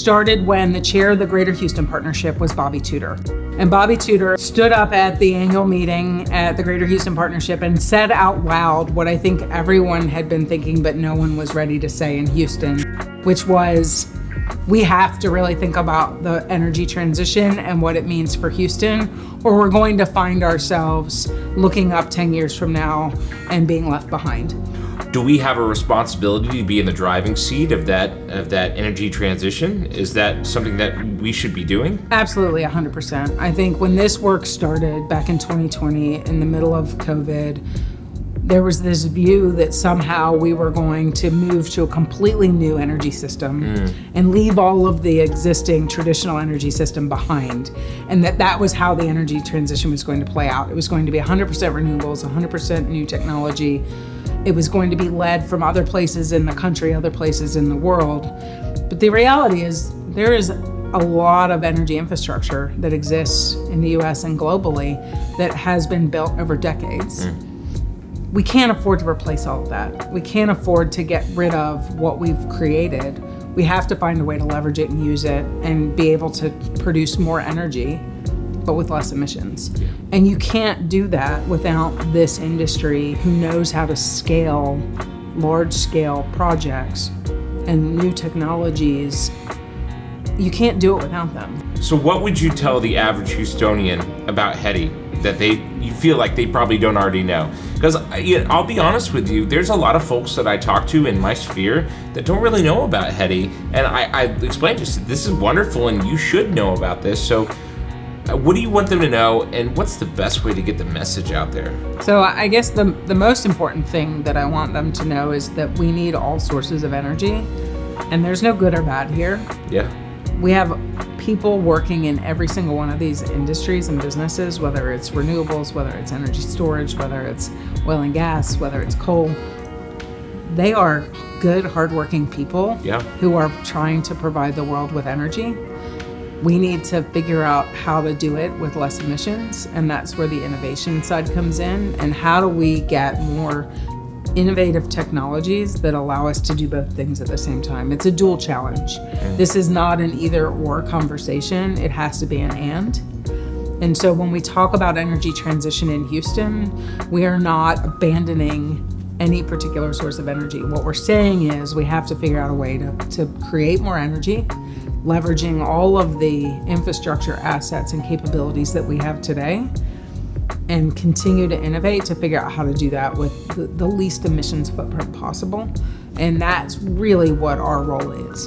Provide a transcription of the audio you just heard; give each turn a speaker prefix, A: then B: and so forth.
A: started when the chair of the Greater Houston Partnership was Bobby Tudor. And Bobby Tudor stood up at the annual meeting at the Greater Houston Partnership and said out loud what I think everyone had been thinking, but no one was ready to say in Houston, which was, we have to really think about the energy transition and what it means for Houston, or we're going to find ourselves looking up 10 years from now and being left behind.
B: Do we have a responsibility to be in the driving seat of that energy transition? Is that something that we should be doing?
A: Absolutely, 100%. I think when this work started back in 2020, in the middle of COVID, there was this view that somehow we were going to move to a completely new energy system and leave all of the existing traditional energy system behind. And that was how the energy transition was going to play out. It was going to be 100% renewables, 100% new technology. It was going to be led from other places in the country, other places in the world. But the reality is there is a lot of energy infrastructure that exists in the US and globally that has been built over decades. We can't afford to replace all of that. We can't afford to get rid of what we've created. We have to find a way to leverage it and use it and be able to produce more energy, but with less emissions. And you can't do that without this industry who knows how to scale large-scale projects and new technologies. You can't do it without them.
B: So what would you tell the average Houstonian about HEDI that you feel like they probably don't already know? Because I'll be honest with you, there's a lot of folks that I talk to in my sphere that don't really know about HEDI. And I explained to them, this is wonderful and you should know about this. So what do you want them to know, and what's the best way to get the message out there?
A: So I guess the most important thing that I want them to know is that we need all sources of energy, and there's no good or bad here.
B: Yeah.
A: We have people working in every single one of these industries and businesses, whether it's renewables, whether it's energy storage, whether it's oil and gas, whether it's coal. They are good, hardworking people who are trying to provide the world with energy. We need to figure out how to do it with less emissions, and that's where the innovation side comes in. And how do we get more innovative technologies that allow us to do both things at the same time? It's a dual challenge. This is not an either or conversation. It has to be an and. And so when we talk about energy transition in Houston, we are not abandoning any particular source of energy. What we're saying is we have to figure out a way to create more energy, leveraging all of the infrastructure assets and capabilities that we have today, and continue to innovate to figure out how to do that with the least emissions footprint possible. And that's really what our role is.